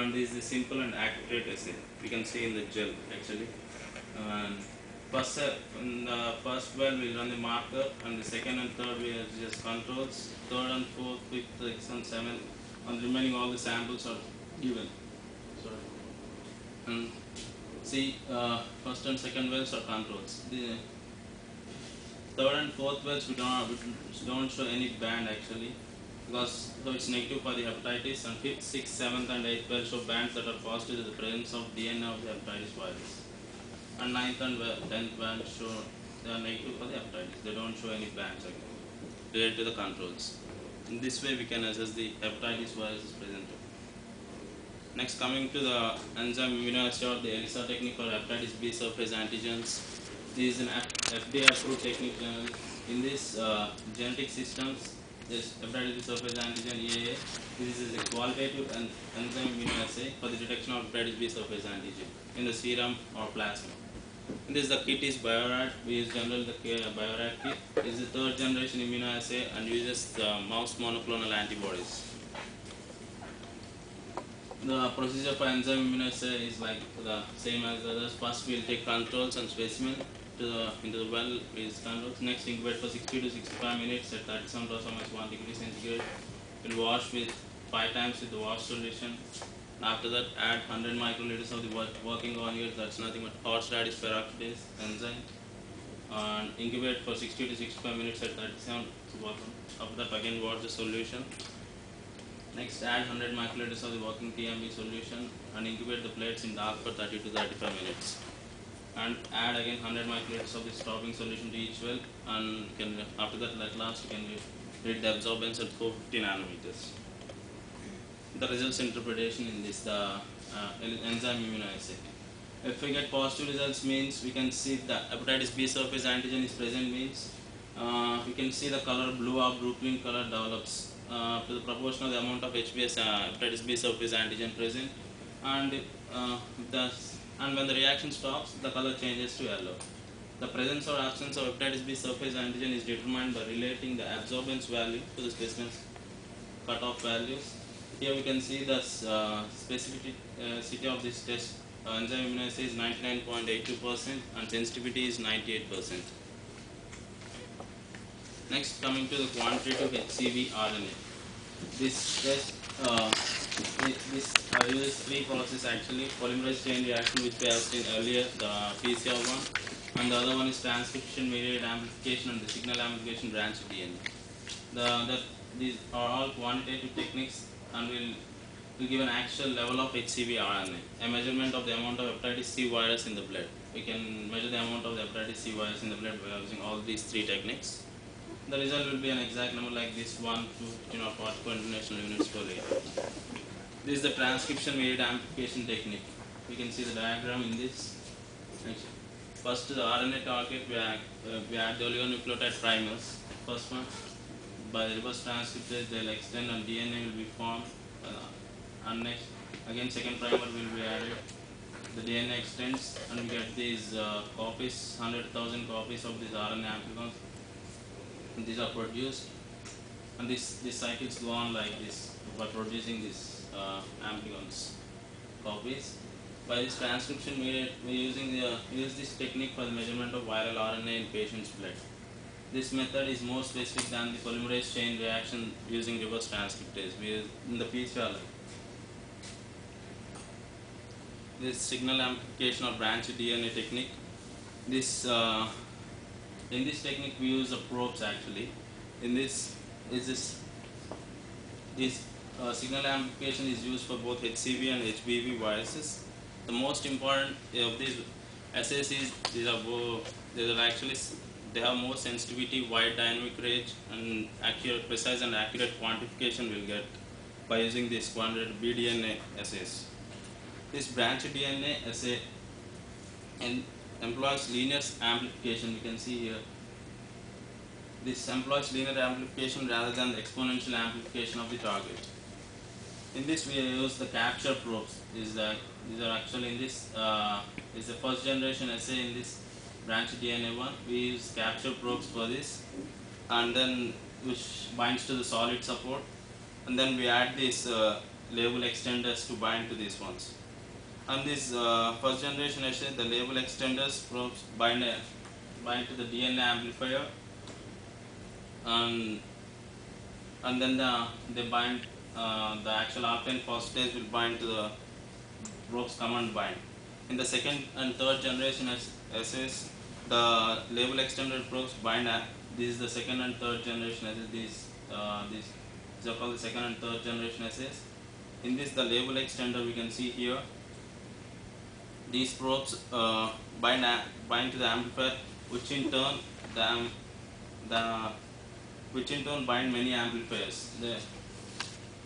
and this is the simple and accurate assay. We can see in the gel actually. And in the first well we run the marker, and the second and third we are just controls. Third and fourth, fifth, sixth and seventh, and remaining all the samples are given. Sorry. And see, first and second wells are controls. The third and fourth wells we don't show any band actually, because so it's negative for the hepatitis, and fifth, sixth, seventh and eighth wells show bands that are positive to the presence of DNA of the hepatitis virus. And ninth and 10th band show they are negative for the hepatitis. They don't show any bands related to the controls. In this way we can assess the hepatitis virus is present. Next, coming to the enzyme immunoassay or the ELISA technique for hepatitis B surface antigens. This is an FDA approved technique. In this genetic systems, this hepatitis B surface antigen EAA. This is a qualitative enzyme immunoassay for the detection of hepatitis B surface antigen in the serum or plasma. And this is the kit is Biorad. We use generally the Biorad kit. This is the third generation immunoassay and uses the mouse monoclonal antibodies. The procedure for enzyme immunoassay is like the same as the others. First, we will take controls and specimen into the well with controls. Next, incubate for 60 to 65 minutes at 37 plus or minus 1 degree centigrade. We'll wash with 5 times with the wash solution. After that, add 100 microliters of the working conjugate, that's nothing but horseradish peroxidase enzyme, and incubate for 60 to 65 minutes at 37 to bottom. After that, again wash the solution. Next, add 100 microliters of the working TMB solution and incubate the plates in dark for 30 to 35 minutes. And add again 100 microliters of the stopping solution to each well, and after that, at last, you can read the absorbance at 450 nanometers. The results interpretation in this enzyme immunoassay. If we get positive results, means we can see the hepatitis B surface antigen is present, means we can see the color blue or blue green color develops to the proportion of the amount of HBS hepatitis B surface antigen present, and when the reaction stops, the color changes to yellow. The presence or absence of hepatitis B surface antigen is determined by relating the absorbance value to the specimen's cutoff values. Here we can see the specificity of this test enzyme immunoassay is 99.82% and sensitivity is 98%. Next, coming to the quantitative HCV RNA. This test uses three processes actually: polymerase chain reaction, which we have seen earlier, the PCR1, and the other one is transcription mediated amplification and the signal amplification branch DNA. These are all quantitative techniques and will give an actual level of HCV RNA, a measurement of the amount of hepatitis C virus in the blood. We can measure the amount of the hepatitis C virus in the blood by using all these three techniques. The result will be an exact number like this: 1, 2, 15 or 44 international units per liter. This is the transcription mediated amplification technique. We can see the diagram in this. First, the RNA target, we add the oligonucleotide primers. First one, by the reverse transcriptase, they will extend and DNA will be formed. And next, again, second primer will be added. The DNA extends and we get these copies, 100,000 copies of these RNA amplicons. And these are produced, and these cycles go on like this by producing these amplicons copies. By this transcription, we use this technique for the measurement of viral RNA in patient's blood. This method is more specific than the polymerase chain reaction using reverse transcriptase. We use in the PCR. This signal amplification or branch DNA technique. In this technique we use the probes actually. In this signal amplification is used for both HCV and HBV viruses. The most important of these assays is they have more sensitivity, wide dynamic range, and precise and accurate quantification we'll get by using this quantitative BDNA assays. This branch DNA assay employs linear amplification. We can see here. This employs linear amplification rather than the exponential amplification of the target. In this, we use the capture probes. These are actually in this is the first generation assay in this branch DNA one. We use capture probes for this, and then which binds to the solid support, and then we add this label extenders to bind to these ones. And this first generation assays, the label extenders probes bind to the DNA amplifier, and then they bind the actual octane phosphatase will bind to the probe's command bind. In the second and third generation assays, the label extender probes bind. This is the second and third generation assays. These are called the second and third generation assays. In this, the label extender we can see here. These probes bind to the amplifier, which in turn bind many amplifiers.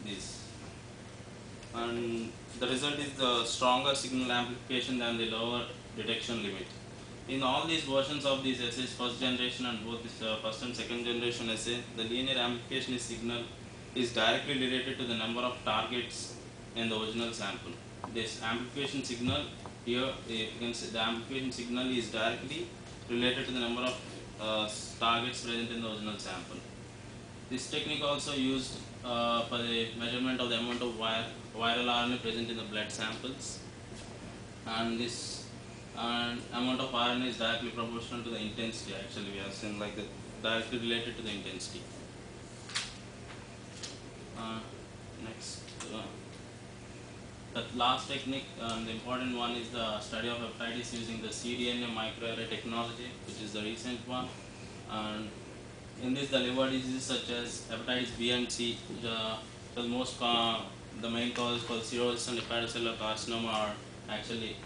These, and the result is the stronger signal amplification than the lower detection limit. In all these versions of these assays, first generation and both this first and second generation assay, the linear amplification signal is directly related to the number of targets in the original sample. This amplification signal here, you can see the amplification signal is directly related to the number of targets present in the original sample. This technique also used for the measurement of the amount of viral RNA present in the blood samples, and this amount of RNA is directly proportional to the intensity. Actually, we have seen like that, directly related to the intensity. Next, the last technique, the important one, is the study of hepatitis using the cDNA microarray technology, which is the recent one. And in this, the liver diseases such as hepatitis B and C, the main causes for cirrhosis and hepatocellular carcinoma are actually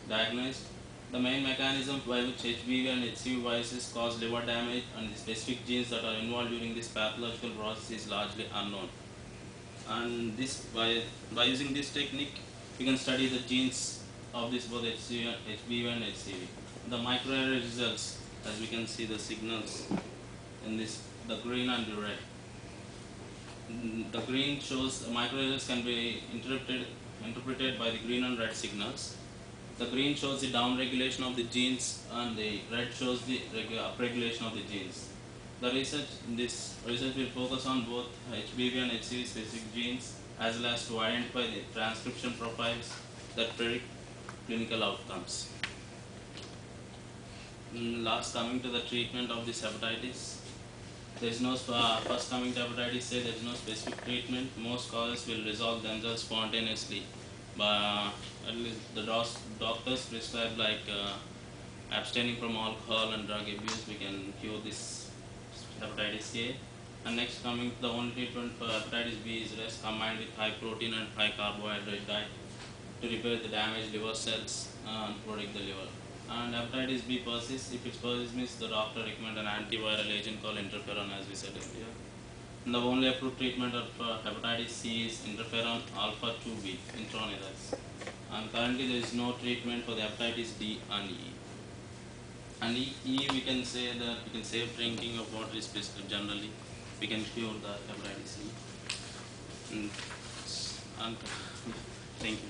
diagnosed. The main mechanism by which HBV and HCV viruses cause liver damage and the specific genes that are involved during this pathological process is largely unknown. And this, by using this technique, we can study the genes of this both HBV and HCV. The microarray results, as we can see the signals in this, the green and the red. The green shows the microarrays can be interpreted by the green and red signals. The green shows the downregulation of the genes, and the red shows the upregulation of the genes. This research will focus on both HBV and HCV specific genes, as well as to identify the transcription profiles that predict clinical outcomes. Last, coming to the treatment of this hepatitis, there is no first coming to hepatitis C, there is no specific treatment. Most causes will resolve themselves spontaneously. But at least the doctors prescribe like abstaining from alcohol and drug abuse, we can cure this hepatitis C. And next, coming to the only treatment for hepatitis B is rest combined with high protein and high carbohydrate diet to repair the damaged liver cells and protect the liver. And hepatitis B persists. If it persists, means the doctor recommend an antiviral agent called interferon, as we said earlier. And the only approved treatment of hepatitis C is interferon alpha 2B, intranasal. And currently there is no treatment for the hepatitis D and E. And E, we can say that we can save drinking of water is prescribed generally. We can cure the hepatitis C. And thank you.